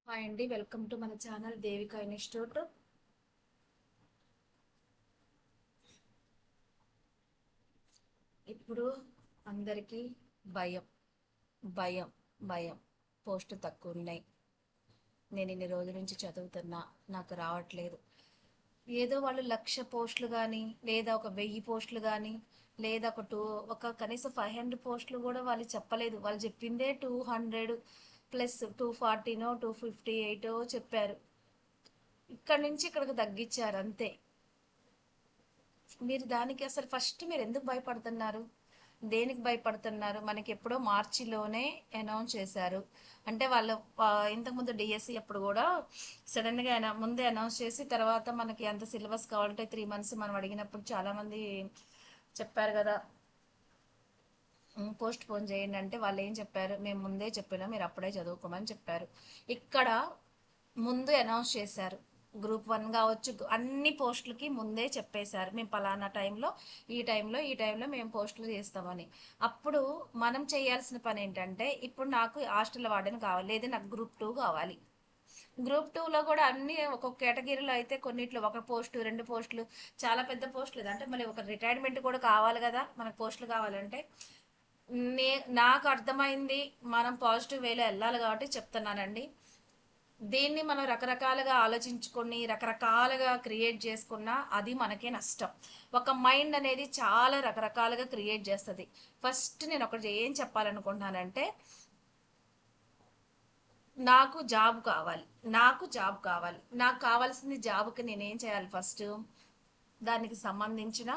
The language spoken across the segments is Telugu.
హాయ్ అండి, వెల్కమ్ టు మన ఛానల్ దేవిక ఇన్స్టిట్యూట్. ఇప్పుడు అందరికీ భయం భయం భయం. పోస్టు తక్కువ ఉన్నాయి, నేను ఇన్ని రోజుల నుంచి చదువుతున్నా, నాకు రావట్లేదు. ఏదో వాళ్ళు 1,00,000 పోస్టులు కానీ, లేదా ఒక 1000 పోస్టులు కానీ, లేదా ఒక కనీసం 500 పోస్టులు కూడా వాళ్ళు చెప్పలేదు. వాళ్ళు చెప్పిందే 200 ప్లస్ 240నో 258 చెప్పారు. ఇక్కడ నుంచి ఇక్కడికి తగ్గించారు అంతే. మీరు దానికి అసలు ఫస్ట్ మీరు ఎందుకు భయపడుతున్నారు? దేనికి భయపడుతున్నారు? మనకి ఎప్పుడో మార్చిలోనే అనౌన్స్ చేశారు. అంటే వాళ్ళు ఇంతకుముందు డిఎస్సి అప్పుడు కూడా సడన్గా ముందే అనౌన్స్ చేసి తర్వాత మనకి ఎంత సిలబస్ కావాలంటే 3 మంత్స్ మనం అడిగినప్పుడు చాలామంది చెప్పారు కదా, పోస్ట్ పోన్ చేయండి అంటే వాళ్ళు ఏం చెప్పారు, మేము ముందే చెప్పినా మీరు అప్పుడే చదువుకోమని చెప్పారు. ఇక్కడ ముందు అనౌన్స్ చేశారు. గ్రూప్ 1 కావచ్చు, అన్ని పోస్టులకి ముందే చెప్పేశారు, మేము పలానా టైంలో ఈ టైంలో మేము పోస్టులు చేస్తామని. అప్పుడు మనం చేయాల్సిన పని ఏంటంటే, ఇప్పుడు నాకు హాస్టల్ వార్డెన్ కావాలి, లేదు నాకు గ్రూప్ 2 కావాలి. గ్రూప్ 2లో కూడా అన్ని ఒక్కొక్క కేటగిరీలో అయితే కొన్నిట్లో ఒక పోస్టు 2 పోస్టులు, చాలా పెద్ద పోస్టులు అంటే మళ్ళీ ఒక రిటైర్మెంట్ కూడా కావాలి కదా మనకు పోస్టులు కావాలంటే. నే నాకు అర్థమైంది, మనం పాజిటివ్ వేలో వెళ్ళాలి కాబట్టి చెప్తున్నానండి. దీన్ని మనం రకరకాలుగా ఆలోచించుకొని రకరకాలుగా క్రియేట్ చేసుకున్నా అది మనకే నష్టం. ఒక మైండ్ అనేది చాలా రకరకాలుగా క్రియేట్ చేస్తుంది. ఫస్ట్ నేను ఒకటి ఏం చెప్పాలనుకుంటున్నానంటే, నాకు జాబ్ కావాలి. నాకు కావాల్సింది జాబ్కి నేనేం చేయాలి ఫస్ట్? దానికి సంబంధించిన,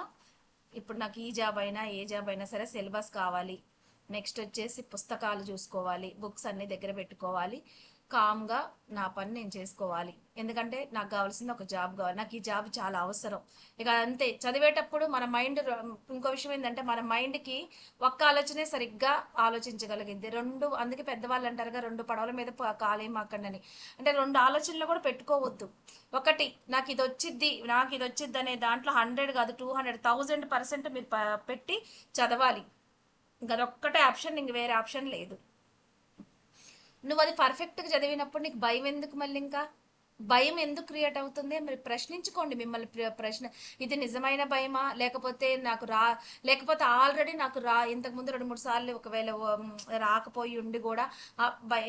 ఇప్పుడు నాకు ఈ జాబ్ అయినా ఏ జాబ్ అయినా సరే సిలబస్ కావాలి. నెక్స్ట్ వచ్చేసి పుస్తకాలు చూసుకోవాలి, బుక్స్ అన్ని దగ్గర పెట్టుకోవాలి, కామ్గా నా పని నేను చేసుకోవాలి. ఎందుకంటే నాకు కావాల్సింది ఒక జాబ్ కావాలి, నాకు ఈ జాబ్ చాలా అవసరం. ఇక అంతే. చదివేటప్పుడు మన మైండ్, ఇంకో విషయం ఏంటంటే మన మైండ్కి ఒక్క ఆలోచనే సరిగ్గా ఆలోచించగలిగింది. అందుకే పెద్దవాళ్ళు అంటారుగా, 2 పడవల మీద కాలేం అక్కడని. అంటే 2 ఆలోచనలు కూడా పెట్టుకోవద్దు. ఒకటి, నాకు ఇది వచ్చిద్ది అనే దాంట్లో 100 కాదు, 200, 1000% మీరు పెట్టి చదవాలి. ఇంకా అదొక్కటే ఆప్షన్, ఇంక వేరే ఆప్షన్ లేదు. నువ్వు అది పర్ఫెక్ట్గా చదివినప్పుడు నీకు భయం ఎందుకు? మళ్ళీ ఇంకా భయం ఎందుకు క్రియేట్ అవుతుంది? మీరు ప్రశ్నించుకోండి మిమ్మల్ని. ప్రశ్న, ఇది నిజమైన భయమా, లేకపోతే ఆల్రెడీ ఇంతకుముందు 2-3 సార్లు ఒకవేళ రాకపోయి ఉండి కూడా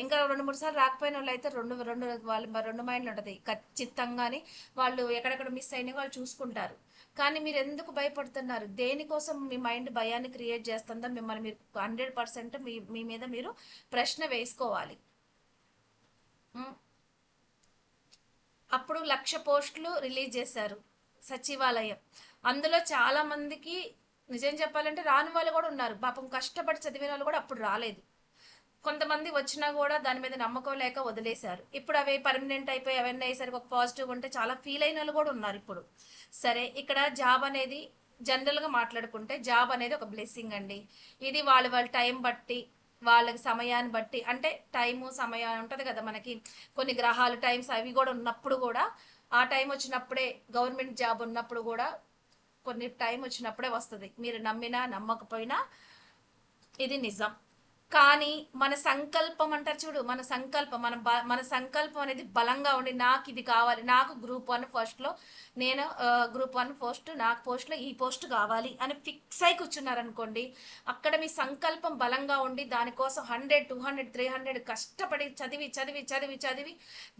ఇంకా 2-3 సార్లు రాకపోయిన వాళ్ళు అయితే రెండు రెండు వాళ్ళ 2 మైండ్లు ఉంటుంది ఖచ్చితంగాని. వాళ్ళు ఎక్కడెక్కడ మిస్ అయినా వాళ్ళు చూసుకుంటారు. కానీ మీరు ఎందుకు భయపడుతున్నారు? దేనికోసం మీ మైండ్ భయాన్ని క్రియేట్ చేస్తుందో మిమ్మల్ని మీరు 100% మీ మీద మీరు ప్రశ్న వేసుకోవాలి. అప్పుడు 1,00,000 పోస్టులు రిలీజ్ చేశారు సచివాలయం. అందులో చాలా మందికి నిజం చెప్పాలంటే రాని వాళ్ళు కూడా ఉన్నారు. పాపం కష్టపడి చదివిన వాళ్ళు కూడా అప్పుడు రాలేదు. కొంతమంది వచ్చినా కూడా దాని మీద నమ్మకం లేక వదిలేశారు. ఇప్పుడు అవి పర్మనెంట్ అయిపోయి అవన్నీ అయ్యేసరికి ఒక పాజిటివ్ ఉంటే చాలా ఫీల్ అయిన వాళ్ళు కూడా ఉన్నారు ఇప్పుడు. సరే, ఇక్కడ జాబ్ అనేది జనరల్గా మాట్లాడుకుంటే జాబ్ అనేది ఒక బ్లెస్సింగ్ అండి. ఇది వాళ్ళ టైం బట్టి, వాళ్ళకి సమయాన్ని బట్టి, అంటే టైము సమయం ఉంటుంది కదా మనకి, కొన్ని గ్రహాలు టైమ్స్ అవి కూడా ఉన్నప్పుడు కూడా, ఆ టైం వచ్చినప్పుడే, గవర్నమెంట్ జాబ్ ఉన్నప్పుడు కూడా కొన్ని టైం వచ్చినప్పుడే వస్తుంది. మీరు నమ్మినా నమ్మకపోయినా ఇది నిజం. కానీ మన సంకల్పం అంటారు చూడు, మన సంకల్పం అనేది బలంగా ఉండి, నాకు ఇది కావాలి, నాకు గ్రూప్ 1 పోస్ట్లో, నేను గ్రూప్ 1 పోస్ట్, నాకు పోస్ట్లో ఈ పోస్ట్ కావాలి అని ఫిక్స్ అయి కూర్చున్నారనుకోండి, అక్కడ మీ సంకల్పం బలంగా ఉండి దానికోసం 100, 200, 300 కష్టపడి చదివి చదివి చదివి చదివి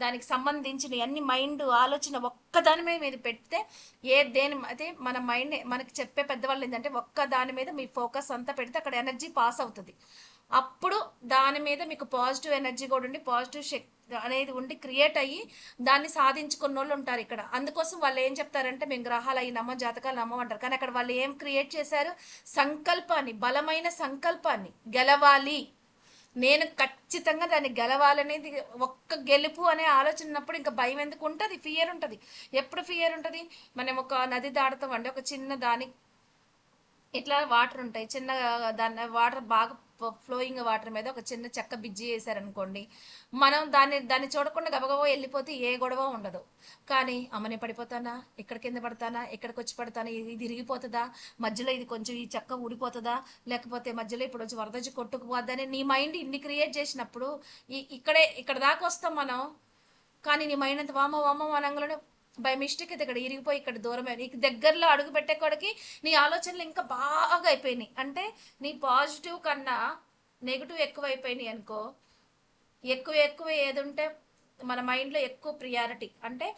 దానికి సంబంధించిన అన్ని మైండ్ ఆలోచన ఒక్కదాని మీద మీరు పెడితే, అదే మన మైండ్ మనకి చెప్పే పెద్దవాళ్ళు ఏంటంటే, ఒక్క దాని మీద మీ ఫోకస్ అంతా పెడితే అక్కడ ఎనర్జీ పాస్ అవుతుంది. అప్పుడు దాని మీద మీకు పాజిటివ్ ఎనర్జీ కూడా ఉండి, పాజిటివ్ శక్తి అనేది ఉండి క్రియేట్ అయ్యి దాన్ని సాధించుకున్న వాళ్ళు ఉంటారు ఇక్కడ. అందుకోసం వాళ్ళు ఏం చెప్తారంటే, మేము గ్రహాలు అవి నమ్మం, జాతకాలు నమ్మం అంటారు. కానీ అక్కడ వాళ్ళు ఏం క్రియేట్ చేశారు? సంకల్పాన్ని, బలమైన సంకల్పాన్ని. గెలవాలి, నేను ఖచ్చితంగా దాన్ని గెలవాలనేది, ఒక్క గెలుపు అనే ఆలోచన ఉన్నప్పుడు ఇంకా భయం ఎందుకు ఉంటుంది? ఫియర్ ఉంటుంది. ఎప్పుడు ఫియర్ ఉంటుంది? మనం ఒక నది దాడుతాం అండి, ఒక చిన్న దాని ఇట్లా వాటర్ ఉంటాయి, చిన్న దాని వాటర్ బాగా ఫ్లోయింగ్ వాటర్ మీద ఒక చిన్న చెక్క బిజ్జి వేసారనుకోండి, మనం దాన్ని చూడకుండా గబగబా వెళ్ళిపోతే ఏ గొడవ ఉండదు. కానీ అమ్మని పడిపోతానా, ఇక్కడ కింద పడతానా, ఇక్కడికి వచ్చి పడతానా, ఇది ఇరిగిపోతుందా, మధ్యలో ఇది కొంచెం ఈ చెక్క ఊడిపోతుందా, లేకపోతే మధ్యలో ఇప్పుడు వచ్చి వరద వచ్చి కొట్టుకుపోద్దని నీ మైండ్ ఇన్ని క్రియేట్ చేసినప్పుడు, ఇక్కడ దాకా వస్తాం మనం. కానీ నీ మైండ్ అంత వామ వామ అనంగానే బై మిస్టేక్ ఇది ఇక్కడ ఇరిగిపోయి ఇక్కడ దూరమే నీకు దగ్గరలో అడుగు పెట్టేకోడికి నీ ఆలోచనలు ఇంకా బాగా అయిపోయినాయి. అంటే నీ పాజిటివ్ కన్నా నెగిటివ్ ఎక్కువ అయిపోయినాయి అనుకో. ఎక్కువ ఎక్కువ ఏది ఉంటే మన మైండ్లో ఎక్కువ ప్రియారిటీ అంటే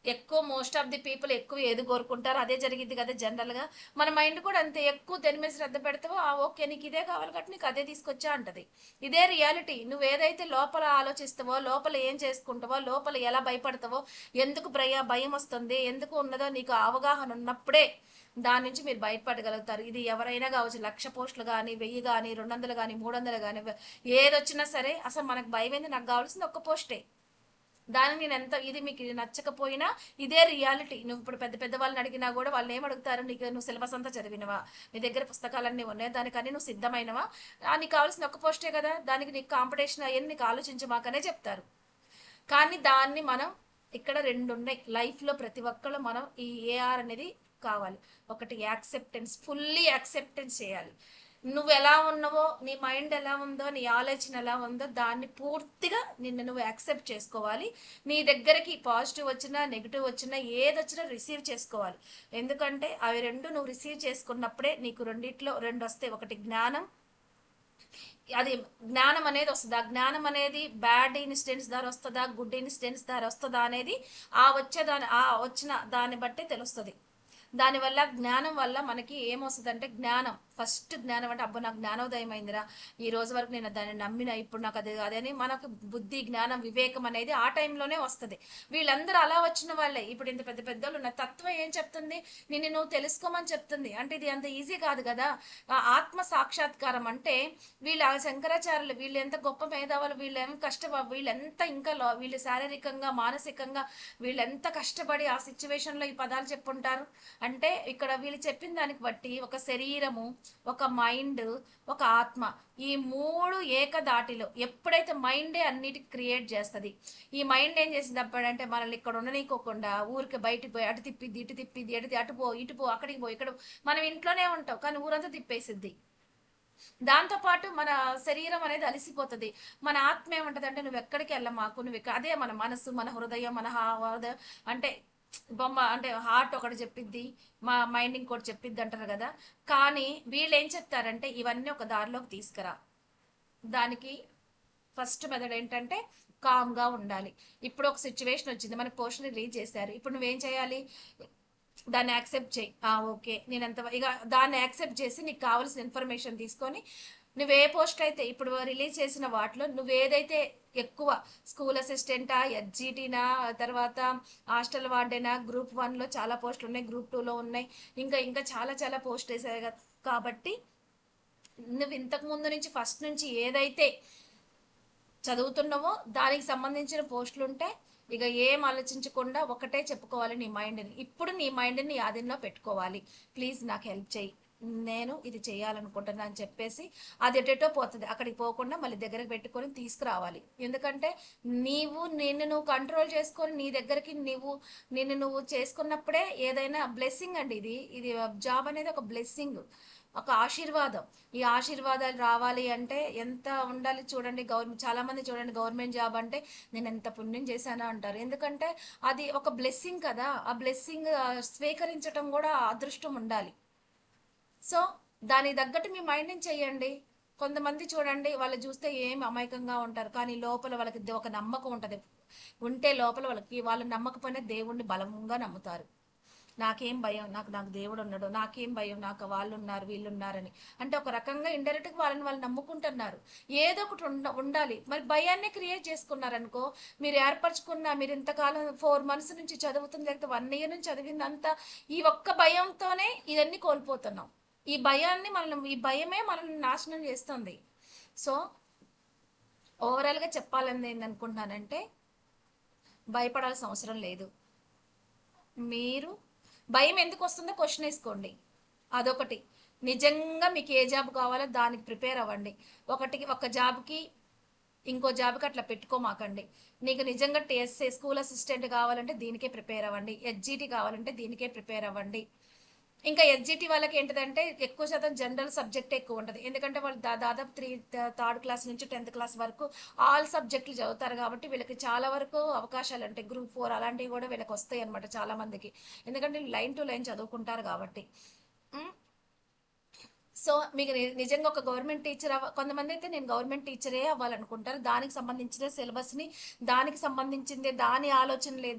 ఎక్కువ మోస్ట్ ఆఫ్ ది పీపుల్ ఎక్కువ ఏది కోరుకుంటారు అదే జరిగింది కదా జనరల్గా. మన మైండ్ కూడా అంతే, ఎక్కువ దేని మీద శ్రద్ధ పెడతావో ఓకే నీకు ఇదే కావాలి కాబట్టి నీకు అదే తీసుకొచ్చా అంటది. ఇదే రియాలిటీ. నువ్వు ఏదైతే లోపల ఆలోచిస్తావో, లోపల ఏం చేసుకుంటావో, లోపల ఎలా భయపడతావో, ఎందుకు భయం వస్తుంది, ఎందుకు ఉన్నదో నీకు అవగాహన ఉన్నప్పుడే దాని నుంచి మీరు బయటపడగలుగుతారు. ఇది ఎవరైనా కావచ్చు, 1,00,000 పోస్టులు కానీ, 1000 కానీ, 200 కానీ, 300 కానీ, ఏది వచ్చినా సరే అసలు మనకు భయం ఏంది, నాకు కావాల్సింది ఒక్క పోస్టే. దానికి నేను ఎంత ఇది మీకు నచ్చకపోయినా ఇదే రియాలిటీ. నువ్వు ఇప్పుడు పెద్ద పెద్ద వాళ్ళని అడిగినా కూడా వాళ్ళు ఏం అడుగుతారు, నీకు నువ్వు సిలబస్ అంతా చదివినవా, నీ దగ్గర పుస్తకాలన్నీ ఉన్నాయి, దానికని నువ్వు సిద్ధమైనవా, నీకు కావాల్సిన ఒక్క పోస్టే కదా, దానికి నీకు కాంపిటీషన్ అయ్యని నీకు ఆలోచించమాకనే చెప్తారు. కానీ దాన్ని మనం ఇక్కడ రెండు ఉన్నాయి లైఫ్లో. ప్రతి ఒక్కళ్ళు మనం ఈ ఏఆర్ అనేది కావాలి. ఒకటి యాక్సెప్టెన్స్, ఫుల్లీ యాక్సెప్టెన్స్ చేయాలి. నువ్వు ఎలా ఉన్నావో, నీ మైండ్ ఎలా ఉందో, నీ ఆలోచన ఎలా ఉందో దాన్ని పూర్తిగా నిన్ను నువ్వు యాక్సెప్ట్ చేసుకోవాలి. నీ దగ్గరికి పాజిటివ్ వచ్చినా నెగిటివ్ వచ్చినా ఏది వచ్చినా రిసీవ్ చేసుకోవాలి. ఎందుకంటే అవి రెండు నువ్వు రిసీవ్ చేసుకున్నప్పుడే నీకు రెండిట్లో రెండు వస్తాయి. ఒకటి జ్ఞానం, అది జ్ఞానం అనేది వస్తుంది. ఆ జ్ఞానం అనేది బ్యాడ్ ఇన్సిడెంట్స్ ద్వారా వస్తుందా, గుడ్ ఇన్సిడెంట్స్ ద్వారా వస్తుందా అనేది ఆ వచ్చిన దాన్ని బట్టే తెలుస్తుంది. దానివల్ల జ్ఞానం వల్ల మనకి ఏమొస్తుంది అంటే, జ్ఞానం ఫస్ట్ జ్ఞానం అంటే అబ్బో నాకు జ్ఞానోదయం అయిందిరా, ఈ రోజు వరకు నేను దాన్ని నమ్మిన, ఇప్పుడు నాకు అది అదని మనకు బుద్ధి జ్ఞానం వివేకం అనేది ఆ టైంలోనే వస్తుంది. వీళ్ళందరూ అలా వచ్చిన వాళ్ళే. ఇప్పుడు ఇంత పెద్ద పెద్దోళ్ళు ఉన్న తత్వం ఏం చెప్తుంది, నిన్ను నువ్వు తెలుసుకోమని చెప్తుంది. అంటే ఇది అంత ఈజీ కాదు కదా. ఆత్మ సాక్షాత్కారం అంటే వీళ్ళ శంకరాచార్యులు వీళ్ళు ఎంత గొప్ప మేధావులు, వీళ్ళెంత ఇంకా వీళ్ళు శారీరకంగా మానసికంగా వీళ్ళెంత కష్టపడి ఆ సిచ్యువేషన్లో ఈ పదాలు చెప్పుంటారు. అంటే ఇక్కడ వీళ్ళు చెప్పిన దానికి బట్టి ఒక శరీరము, ఒక మైండ్, ఒక ఆత్మ, ఈ మూడు ఏకదాటిలో ఎప్పుడైతే మైండే అన్నిటికి క్రియేట్ చేస్తుంది. ఈ మైండ్ ఏం చేసింది అప్పుడంటే మనల్ని ఇక్కడ ఉండనీకోకుండా ఊరికి బయటికి పోయి అటు తిప్పిద్ది, ఇటు తిప్పిద్ది, అటు పో, ఇటు పో, అక్కడికి పో, ఇక్కడ మనం ఇంట్లోనే ఉంటాం కానీ ఊరంతా తిప్పేసిద్ది. దాంతో పాటు మన శరీరం అనేది అలసిపోతుంది. మన ఆత్మ ఏమంటది అంటే నువ్వు ఎక్కడికి వెళ్ళమాకు, నువ్వు అదే మన మనసు, మన హృదయం, మన అంటే బొమ్మ అంటే హార్ట్ ఒకటి చెప్పిద్ది, మా మైండ్ ఇంకోటి చెప్పిద్ది అంటారు కదా. కానీ వీళ్ళు ఏం చెప్తారంటే ఇవన్నీ ఒక దారిలోకి తీసుకురా. దానికి ఫస్ట్ మెథడ్ ఏంటంటే కామ్గా ఉండాలి. ఇప్పుడు ఒక సిచ్యువేషన్ వచ్చింది, మనకు పోషన్ రిలీజ్ చేశారు, ఇప్పుడు నువ్వేం చేయాలి, దాన్ని యాక్సెప్ట్ చేయి. ఓకే నేను ఎంత ఇక దాన్ని యాక్సెప్ట్ చేసి నీకు కావాల్సిన ఇన్ఫర్మేషన్ తీసుకొని నువ్వు ఏ పోస్ట్ అయితే ఇప్పుడు రిలీజ్ చేసిన వాటిలో నువ్వు ఏదైతే ఎక్కువ స్కూల్ అసిస్టెంటా, హెచ్జిటీనా, తర్వాత హాస్టల్ వార్డెనా, గ్రూప్ 1లో చాలా పోస్టులు ఉన్నాయి, గ్రూప్ 2లో ఉన్నాయి, ఇంకా ఇంకా చాలా చాలా పోస్ట్ వేసాయి కాబట్టి నువ్వు ఇంతకు ముందు నుంచి ఫస్ట్ నుంచి ఏదైతే చదువుతున్నావో దానికి సంబంధించిన పోస్టులు ఉంటే ఇక ఏం ఆలోచించకుండా ఒకటే చెప్పుకోవాలి నీ మైండ్ని. ఇప్పుడు నీ మైండ్ని ఆధీనంలో పెట్టుకోవాలి. ప్లీజ్ నాకు హెల్ప్ చేయి, నేను ఇది చేయాలనుకుంటున్నా అని చెప్పేసి అది ఎటెటో పోతుంది. అక్కడికి పోకుండా మళ్ళీ దగ్గరకు పెట్టుకొని తీసుకురావాలి. ఎందుకంటే నిన్ను నువ్వు కంట్రోల్ చేసుకొని నీ దగ్గరికి నిన్ను నువ్వు చేసుకున్నప్పుడే ఏదైనా బ్లెస్సింగ్ అండి. ఇది జాబ్ అనేది ఒక బ్లెస్సింగ్, ఒక ఆశీర్వాదం. ఈ ఆశీర్వాదాలు రావాలి అంటే ఎంత ఉండాలి చూడండి. చాలా మంది చూడండి గవర్నమెంట్ జాబ్ అంటే నేను ఎంత పుణ్యం చేశానా అంటారు. ఎందుకంటే అది ఒక బ్లెస్సింగ్ కదా. ఆ బ్లెస్సింగ్ స్వీకరించడం కూడా అదృష్టం ఉండాలి. సో దానికి తగ్గట్టు మీ మైండ్ని చెయ్యండి. కొంతమంది చూడండి వాళ్ళు చూస్తే ఏం అమాయకంగా ఉంటారు కానీ లోపల వాళ్ళకి ఒక నమ్మకం ఉంటుంది. ఉంటే లోపల వాళ్ళు నమ్మకపోయినా దేవుణ్ణి బలంగా నమ్ముతారు. నాకేం భయం, నాకు దేవుడు ఉన్నాడు, నాకేం భయం, నాకు వాళ్ళు ఉన్నారు వీళ్ళు ఉన్నారని. అంటే ఒక రకంగా ఇండైరెక్ట్గా వాళ్ళు నమ్ముకుంటున్నారు. ఏదో ఒకటి ఉండాలి. మరి భయాన్ని క్రియేట్ చేసుకున్నారనుకో, మీరు ఏర్పరచుకున్న మీరు ఇంతకాలం 4 months నుంచి చదువుతుంది, లేకపోతే 1 year నుంచి చదివిందంతా ఈ ఒక్క భయంతోనే ఇవన్నీ కోల్పోతున్నాం. ఈ భయమే మనల్ని నాశనం చేస్తుంది. సో ఓవరాల్గా చెప్పాలని ఏందనుకుంటున్నానంటే భయపడాల్సిన అవసరం లేదు. మీరు భయం ఎందుకు వస్తుందో క్వశ్చన్ వేసుకోండి. అదొకటి. నిజంగా మీకు ఏ జాబ్ కావాలో దానికి ప్రిపేర్ అవ్వండి. ఒక జాబ్కి ఇంకో జాబ్కి అట్లా పెట్టుకోమాకండి. నీకు నిజంగా స్కూల్ అసిస్టెంట్ కావాలంటే దీనికే ప్రిపేర్ అవ్వండి, హెచ్జిటి కావాలంటే దీనికే ప్రిపేర్ అవ్వండి. ఇంకా ఎస్జిటి వాళ్ళకి ఏంటిదంటే ఎక్కువ శాతం జనరల్ సబ్జెక్ట్ ఎక్కువ ఉంటుంది, ఎందుకంటే వాళ్ళు దాదాపు థర్డ్ క్లాస్ నుంచి 10th క్లాస్ వరకు ఆల్ సబ్జెక్టులు చదువుతారు కాబట్టి వీళ్ళకి చాలా వరకు అవకాశాలు అంటే గ్రూప్ 4 అలాంటివి కూడా వీళ్ళకి వస్తాయి అనమాట చాలా మందికి, ఎందుకంటే లైన్ టు లైన్ చదువుకుంటారు కాబట్టి. సో మీకు నిజంగా ఒక గవర్నమెంట్ టీచర్ కొంతమంది అయితే నేను గవర్నమెంట్ టీచరే అవ్వాలనుకుంటారు, దానికి సంబంధించిన సిలబస్ని, దానికి సంబంధించిందే దాని ఆలోచనలే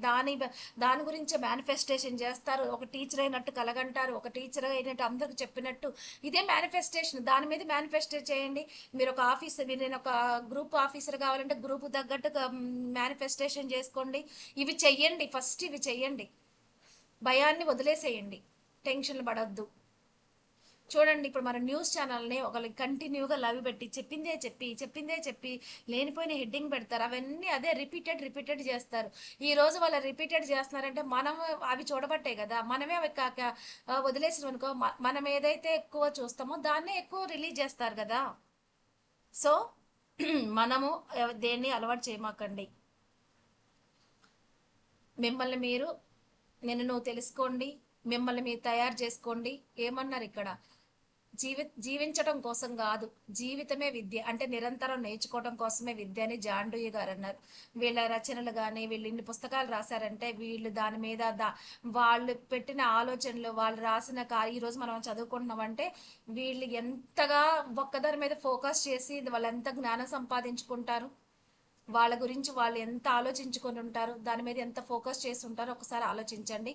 దాని గురించి మేనిఫెస్టేషన్ చేస్తారు, ఒక టీచర్ అయినట్టు కలగంటారు, ఒక టీచర్ అయినట్టు అందరికి చెప్పినట్టు ఇదే మేనిఫెస్టేషన్, దాని మీద మేనిఫెస్టేట్ చేయండి. మీరు ఒక ఆఫీసర్, నేను ఒక గ్రూప్ ఆఫీసర్ కావాలంటే గ్రూప్ తగ్గట్టు మేనిఫెస్టేషన్ చేసుకోండి. ఇవి చెయ్యండి, ఫస్ట్ ఇవి చెయ్యండి, భయాన్ని వదిలేసేయండి, టెన్షన్లు పడద్దు. చూడండి ఇప్పుడు మన న్యూస్ ఛానల్ని ఒకరికి కంటిన్యూగా లవ్ పెట్టి చెప్పిందే చెప్పి లేనిపోయిన హెడ్డింగ్ పెడతారు, అవన్నీ అదే రిపీటెడ్ చేస్తారు. ఈ రోజు వాళ్ళు రిపీటెడ్ చేస్తున్నారంటే మనం అవి చూడబట్టే కదా, మనమే అవి వదిలేసిన అనుకో, మనం ఏదైతే ఎక్కువ చూస్తామో దాన్నే ఎక్కువ రిలీజ్ చేస్తారు కదా. సో మనము దేన్ని అలవాటు చేయమాకండి, మిమ్మల్ని మీరు నువ్వు తెలుసుకోండి, మిమ్మల్ని మీరు తయారు చేసుకోండి. ఏమన్నారు ఇక్కడ, జీవించడం కోసం కాదు, జీవితమే విద్య అంటే నిరంతరం నేర్చుకోవడం కోసమే విద్య అని జాండూయి గారు అన్నారు. వీళ్ళ రచనలు కానీ వీళ్ళు ఇన్ని పుస్తకాలు రాశారంటే వీళ్ళు దాని మీద వాళ్ళు పెట్టిన ఆలోచనలు, వాళ్ళు రాసిన ఈరోజు మనం చదువుకుంటున్నామంటే వీళ్ళు ఎంతగా ఒక్కదాని మీద ఫోకస్ చేసి వాళ్ళు ఎంత జ్ఞానం సంపాదించుకుంటారు, వాళ్ళ గురించి వాళ్ళు ఎంత ఆలోచించుకొని ఉంటారు, దాని మీద ఎంత ఫోకస్ చేసి ఉంటారో ఒకసారి ఆలోచించండి.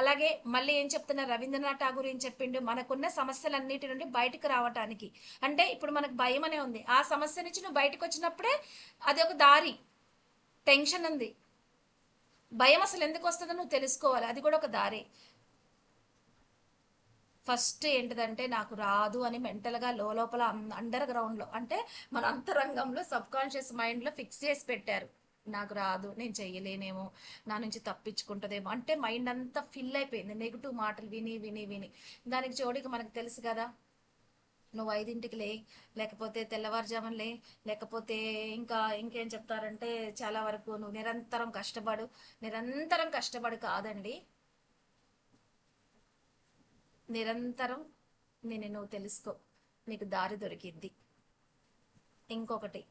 అలాగే మళ్ళీ ఏం చెప్తున్నారు, రవీంద్రనాథ్ ఠాగూర్ ఏం చెప్పిండు, మనకున్న సమస్యలన్నిటి నుండి బయటకు రావటానికి, అంటే ఇప్పుడు మనకు భయం అనే ఉంది, ఆ సమస్య నుంచి నువ్వు బయటకు వచ్చినప్పుడే అది ఒక దారి. టెన్షన్ ఉంది, భయం అసలు ఎందుకు వస్తుందో నువ్వు తెలుసుకోవాలి, అది కూడా ఒక దారి. ఫస్ట్ ఏంటిదంటే నాకు రాదు అని మెంటల్గా లోపల అండర్ గ్రౌండ్లో అంటే మన అంతరంగంలో సబ్ కాన్షియస్ మైండ్లో ఫిక్స్ చేసి పెట్టారు, నాకు రాదు, నేను చెయ్యలేనేమో, నా నుంచి తప్పించుకుంటుందేమో, అంటే మైండ్ అంతా ఫిల్ అయిపోయింది నెగిటివ్ మాటలు విని విని విని. దానికి జోడికి మనకు తెలుసు కదా, నువ్వు 5ంటికి లే, లేకపోతే తెల్లవారుజామున లే, లేకపోతే ఇంకేం చెప్తారంటే చాలా వరకు నువ్వు నిరంతరం కష్టపడు కాదండి, నిరంతరం నువ్వు తెలుసుకో, నీకు దారి దొరికిద్ది. ఇంకొకటి,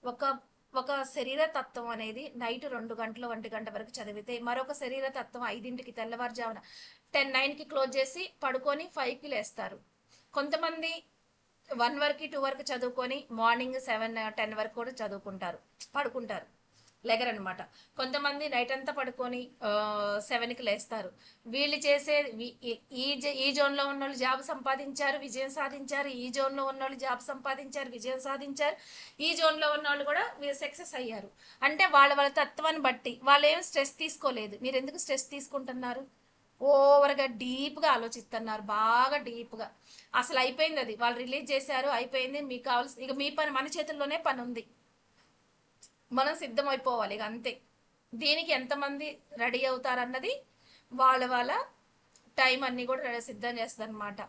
ఒక ఒక శరీర తత్వం అనేది నైట్ 2 గంటలు 1 గంట వరకు చదివితే, మరొక శరీర తత్వం 5ంటికి తెల్లవారుజామున 9కి క్లోజ్ చేసి పడుకొని 5కి లేస్తారు. కొంతమంది 1 వరకు 2 వరకు చదువుకొని మార్నింగ్ 7 10 వరకు కూడా చదువుకుంటారు, పడుకుంటారు, లెగరనమాట. కొంతమంది నైట్ అంతా పడుకొని 7కి లేస్తారు. వీళ్ళు చేసే ఈ జోన్లో ఉన్న వాళ్ళు జాబ్ సంపాదించారు, విజయం సాధించారు, ఈ జోన్లో ఉన్న వాళ్ళు జాబ్ సంపాదించారు, విజయం సాధించారు, ఈ జోన్లో ఉన్న వాళ్ళు కూడా సక్సెస్ అయ్యారు. అంటే వాళ్ళ తత్వాన్ని బట్టి వాళ్ళు ఏం స్ట్రెస్ తీసుకోలేదు. మీరు ఎందుకు స్ట్రెస్ తీసుకుంటున్నారు, ఓవర్గా డీప్గా ఆలోచిస్తున్నారు, బాగా డీప్గా. అసలు అయిపోయింది, అది వాళ్ళు రిలీజ్ చేశారు, అయిపోయింది, మీకు కావాల్సి ఇక మీ పని, మన చేతుల్లోనే పని ఉంది, మనం సిద్ధమైపోవాలి ఇక అంతే. దీనికి ఎంతమంది రెడీ అవుతారన్నది వాళ్ళ టైం అన్నీ కూడా సిద్ధం చేస్తుంది అనమాట.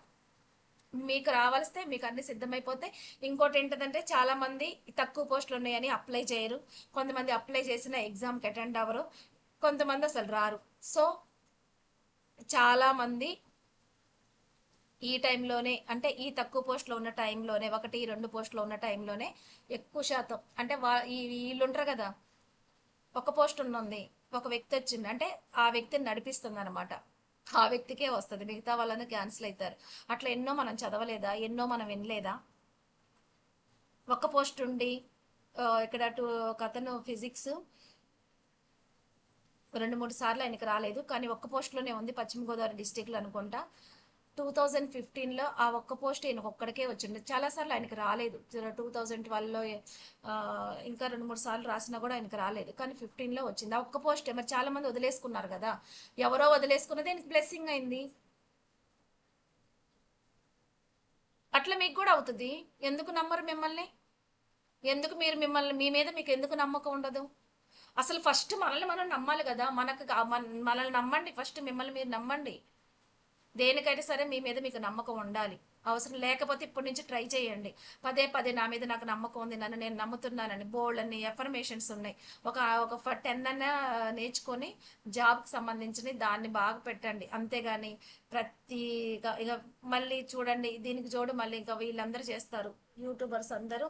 మీకు రావాల్స్తే మీకు అన్ని సిద్ధమైపోతే. ఇంకోటి ఏంటంటే చాలా మంది తక్కువ పోస్టులు ఉన్నాయని అప్లై చేయరు, కొంతమంది అప్లై చేసిన ఎగ్జామ్కి అటెండ్ అవ్వరు, కొంతమంది అసలు రారు. సో చాలా మంది ఈ టైంలోనే అంటే ఈ తక్కువ పోస్టులో ఉన్న టైంలోనే 1 2 పోస్టులో ఉన్న టైంలోనే ఎక్కువ శాతం అంటే వీళ్ళు ఉంటారు కదా, ఒక పోస్ట్ ఉన్నది, ఒక వ్యక్తి వచ్చింది అంటే ఆ వ్యక్తిని నడిపిస్తుంది అనమాట, ఆ వ్యక్తికే వస్తుంది, మిగతా వాళ్ళని క్యాన్సిల్ అవుతారు. అట్లా ఎన్నో మనం చదవలేదా, ఎన్నో మనం వినలేదా. ఒక పోస్ట్ ఉండి ఇక్కడ ఒక అతను ఫిజిక్స్ 2 3 సార్లు ఆయనకి రాలేదు, కానీ ఒక్క పోస్ట్లోనే ఉంది, పశ్చిమ గోదావరి డిస్టిక్లో అనుకుంటా. 2015లో ఆ ఒక్క పోస్ట్ ఈయనకు ఒక్కడికే వచ్చింది, చాలాసార్లు ఆయనకి రాలేదు. 2012లో ఇంకా 2 3 సార్లు రాసినా కూడా ఆయనకి రాలేదు, కానీ 15లో వచ్చింది ఆ ఒక్క పోస్ట్. మరి చాలా మంది వదిలేసుకున్నారు కదా, ఎవరో వదిలేసుకున్నది ఆయనకి బ్లెస్సింగ్ అయింది. అట్లా మీకు కూడా అవుతుంది. ఎందుకు నమ్మరు మిమ్మల్ని, ఎందుకు మీ మీద మీకు ఎందుకు నమ్మకం ఉండదు. అసలు ఫస్ట్ మనల్ని మనం నమ్మాలి కదా, మనల్ని నమ్మండి, ఫస్ట్ మిమ్మల్ని మీరు నమ్మండి. దేనికైనా సరే మీ మీద మీకు నమ్మకం ఉండాలి. అవసరం లేకపోతే ఇప్పటి నుంచి ట్రై చేయండి. పదే పదే నా మీద నాకు నమ్మకం ఉంది, నన్ను నేను నమ్ముతున్నానని బోల్డ్ అన్ని ఎఫర్మేషన్స్ ఉన్నాయి. ఒక ఒక 10 అన్నా నేర్చుకొని జాబ్కి సంబంధించి దాన్ని బాగా పెట్టండి. అంతేగాని ప్రతి ఇక మళ్ళీ చూడండి దీనికి జోడు మళ్ళీ ఇంకా వీళ్ళందరూ చేస్తారు యూట్యూబర్స్ అందరూ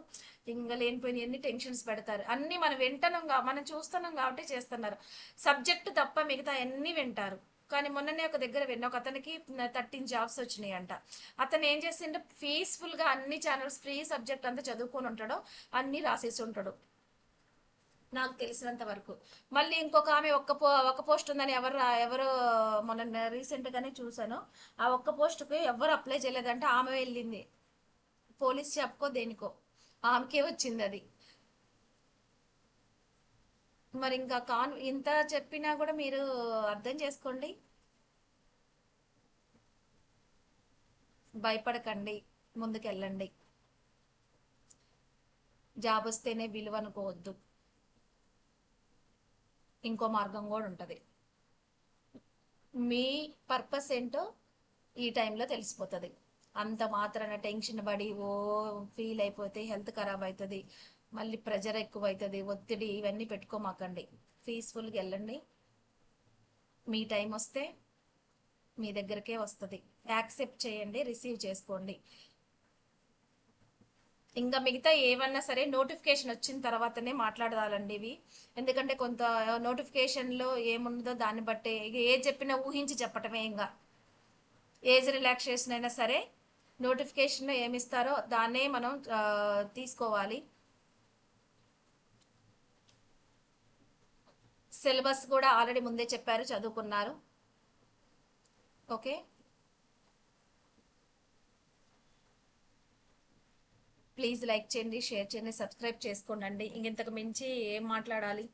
ఇంకా లేనిపోయిన ఎన్ని టెన్షన్స్ పెడతారు. అన్నీ మనం వింటున్నాం మనం చూస్తున్నాం కాబట్టి చేస్తున్నారు. సబ్జెక్టు తప్ప మిగతా అన్నీ వింటారు. కానీ మొన్ననే ఒక దగ్గర విన్న ఒక అతనికి 13 జాబ్స్ వచ్చినాయి అంట. అతను ఏం చేసిండు, పీస్ఫుల్ గా అన్ని ఛానల్స్ ఫ్రీ సబ్జెక్ట్ అంతా చదువుకొని ఉంటాడు, అన్ని రాసేసి ఉంటాడు నాకు తెలిసినంత వరకు. మళ్ళీ ఇంకొక ఆమె ఒక్క పోస్ట్ ఉందని ఎవరు మొన్న రీసెంట్ గానే చూసాను. ఆ ఒక్క పోస్ట్ కి ఎవరు అప్లై చేయలేదంటే ఆమె వెళ్ళింది పోలీస్ చెప్పుకో దేనికో, ఆమెకే వచ్చింది అది. మరి ఇంకా ఇంత చెప్పినా కూడా మీరు అర్థం చేసుకోండి. భయపడకండి, ముందుకెళ్ళండి. జాబ్ వస్తేనే విలువ అనుకోవద్దు, ఇంకో మార్గం కూడా ఉంటుంది. మీ పర్పస్ ఏంటో ఈ టైంలో తెలిసిపోతుంది. అంత మాత్రాన టెన్షన్ పడి ఓ ఫీల్ అయిపోతే హెల్త్ ఖరాబ్ అవుతుంది, మళ్ళీ ప్రెజర్ ఎక్కువ అవుతుంది, ఒత్తిడి ఇవన్నీ పెట్టుకోమాకండి. పీస్ఫుల్గా వెళ్ళండి. మీ టైం వస్తే మీ దగ్గరకే వస్తుంది. యాక్సెప్ట్ చేయండి, రిసీవ్ చేసుకోండి. ఇంకా మిగతా ఏమన్నా సరే నోటిఫికేషన్ వచ్చిన తర్వాతనే మాట్లాడాలండి ఇవి. ఎందుకంటే కొంత నోటిఫికేషన్లో ఏముందో దాన్ని బట్టే ఇక ఏది చెప్పినా ఊహించి చెప్పటమే. ఇంకా ఏజ్ రిలాక్సేషన్ అయినా సరే నోటిఫికేషన్లో ఏమిస్తారో దాన్నే మనం తీసుకోవాలి. సిలబస్ కూడా ఆల్రెడీ ముందే చెప్పారు, చదువుకున్నారు. ఓకే, ప్లీజ్ లైక్ చేయండి, షేర్ చేయండి, సబ్స్క్రైబ్ చేసుకోండి. ఇంతకు మించి ఏం మాట్లాడాలి.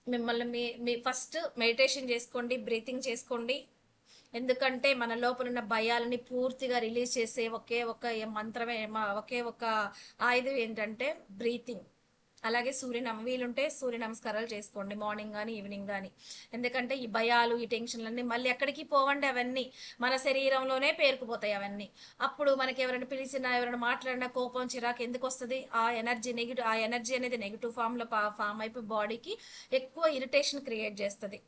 మిమ్మల్ని మీ ఫస్ట్ మెడిటేషన్ చేసుకోండి, బ్రీతింగ్ చేసుకోండి. ఎందుకంటే మన లోపల ఉన్న భయాలని పూర్తిగా రిలీజ్ చేసే ఒకే ఒక మంత్రమే, ఒకే ఒక ఆయుధం ఏంటంటే బ్రీతింగ్. అలాగే వీలుంటే సూర్య నమస్కారాలు చేసుకోండి మార్నింగ్ కానీ ఈవినింగ్ కానీ. ఎందుకంటే ఈ భయాలు ఈ టెన్షన్లన్నీ మళ్ళీ ఎక్కడికి పోవండి, అవన్నీ మన శరీరంలోనే పేరుకుపోతాయి అవన్నీ. అప్పుడు మనకి ఎవరైనా పిలిచినా ఎవరైనా మాట్లాడినా కోపం చిరాకు ఎందుకు వస్తుంది, ఆ ఎనర్జీ అనేది నెగిటివ్ ఫామ్లో ఫామ్ అయిపోయి బాడీకి ఎక్కువ ఇరిటేషన్ క్రియేట్ చేస్తుంది.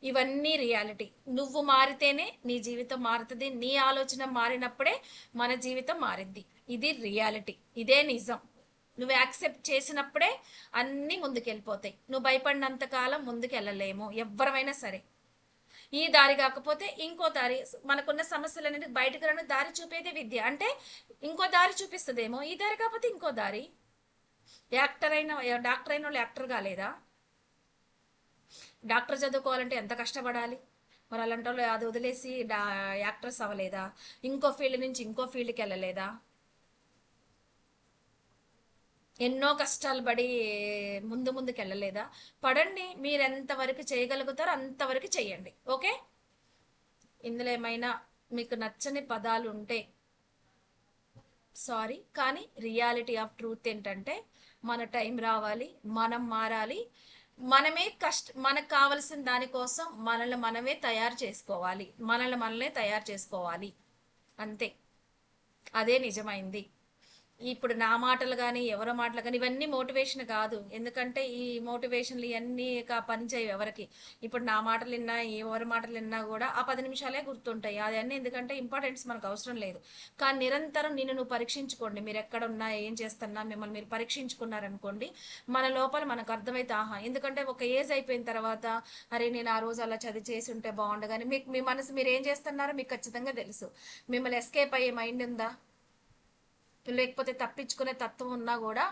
ఇవన్నీ రియాలిటీ. నువ్వు మారితేనే నీ జీవితం మారుతుంది, నీ ఆలోచన మారినప్పుడే మన జీవితం మారిద్ది. ఇది రియాలిటీ, ఇదే నిజం. నువ్వు యాక్సెప్ట్ చేసినప్పుడే అన్నీ ముందుకెళ్ళిపోతాయి. నువ్వు భయపడినంత కాలం ముందుకెళ్ళలేము ఎవ్వరమైనా సరే. ఈ దారి కాకపోతే ఇంకో దారి, మనకున్న సమస్యలన్నిటి బయటకు రాని దారి చూపేదే విద్య. అంటే ఇంకో దారి చూపిస్తుందేమో, ఈ దారి కాకపోతే ఇంకో దారి. డాక్టర్ అయిన వాళ్ళు యాక్టర్ కాలేదా? డాక్టర్ చదువుకోవాలంటే ఎంత కష్టపడాలి. మరి అలాంటి వాళ్ళు అది వదిలేసి యాక్ట్రెస్ అవ్వలేదా? ఇంకో ఫీల్డ్ నుంచి ఇంకో ఫీల్డ్కి వెళ్ళలేదా? ఎన్నో కష్టాలు పడి ముందుకు వెళ్ళలేదా? పడండి, మీరు ఎంతవరకు చేయగలుగుతారో అంతవరకు చేయండి. ఓకే, ఇందులో ఏమైనా మీకు నచ్చని పదాలు ఉంటే సారీ, కానీ రియాలిటీ ఆఫ్ ట్రూత్ ఏంటంటే మన టైం రావాలి, మనం మారాలి. మనకు కావలసిన దానికోసం మనల్ని మనమే తయారు చేసుకోవాలి. అంతే, అదే నిజమైంది. ఇప్పుడు నా మాటలు కానీ ఎవరి మాటలు కానీ ఇవన్నీ మోటివేషన్ కాదు. ఎందుకంటే ఈ మోటివేషన్లు ఇవన్నీ పనిచేయవు ఎవరికి. ఇప్పుడు నా మాటలు విన్నా ఎవరి మాటలు విన్నా కూడా ఆ 10 నిమిషాలే గుర్తుంటాయి. అవన్నీ ఎందుకంటే ఇంపార్టెన్స్ మనకు అవసరం లేదు. కానీ నిరంతరం నువ్వు పరీక్షించుకోండి. మీరు ఎక్కడ ఉన్నా ఏం చేస్తున్నా మిమ్మల్ని మీరు పరీక్షించుకున్నారనుకోండి, మన లోపల మనకు అర్థమైతే ఆహా. ఎందుకంటే ఒక ఏజ్ అయిపోయిన తర్వాత అరే నేను ఆ రోజు అలా చదివి చేసి ఉంటే బాగుండు, కానీ మీకు మీ మనసు మీరు ఏం చేస్తున్నారో మీకు ఖచ్చితంగా తెలుసు. మిమ్మల్ని ఎస్కేప్ అయ్యే మైండ్ ఉందా? లేకపోతే తప్పించుకునే తత్వం ఉన్నా కూడా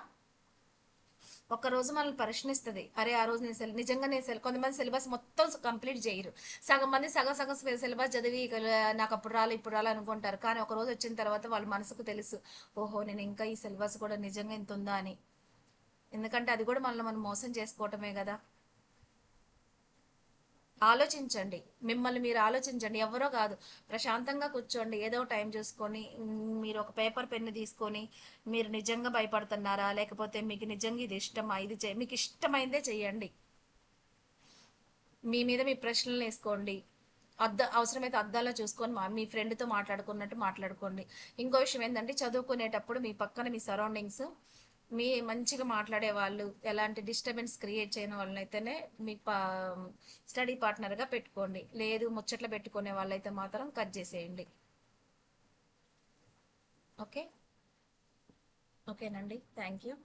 ఒక రోజు మనల్ని ప్రశ్నిస్తుంది. అరే ఆ రోజు నిజంగా కొంతమంది సిలబస్ మొత్తం కంప్లీట్ చేయరు. సగం మంది సగం సగం సిలబస్ చదివి నాకు అప్పుడు రాలి ఇప్పుడు రాలి అనుకుంటారు. కానీ ఒక రోజు వచ్చిన తర్వాత వాళ్ళ మనసుకు తెలుసు, ఓహో నేను ఇంకా ఈ సిలబస్ కూడా నిజంగా ఇంత ఉందా అని. ఎందుకంటే అది కూడా మనల్ని మనం మోసం చేసుకోవటమే కదా. ఆలోచించండి, మిమ్మల్ని మీరు ఆలోచించండి. ఎవరో కాదు, ప్రశాంతంగా కూర్చోండి, ఏదో టైం చూసుకొని మీరు ఒక పేపర్ పెన్ను తీసుకొని మీరు నిజంగా భయపడుతున్నారా, లేకపోతే మీకు నిజంగా ఇది ఇష్టమా, మీకు ఇష్టమైందే చెయ్యండి. మీ మీద మీ ప్రశ్నలు వేసుకోండి. అవసరమైతే అద్దాలో చూసుకొని మీ ఫ్రెండ్తో మాట్లాడుకున్నట్టు మాట్లాడుకోండి. ఇంకో విషయం ఏంటంటే చదువుకునేటప్పుడు మీ పక్కన మీ సరౌండింగ్స్ మీ మంచిగా మాట్లాడే వాళ్ళు, ఎలాంటి డిస్టర్బెన్స్ క్రియేట్ చేయని వాళ్ళనైతేనే మీ స్టడీ పార్ట్నర్గా పెట్టుకోండి. లేదు ముచ్చట్లు పెట్టుకునే వాళ్ళైతే మాత్రం కట్ చేసేయండి. ఓకే. ఓకేనండి, థ్యాంక్ యూ.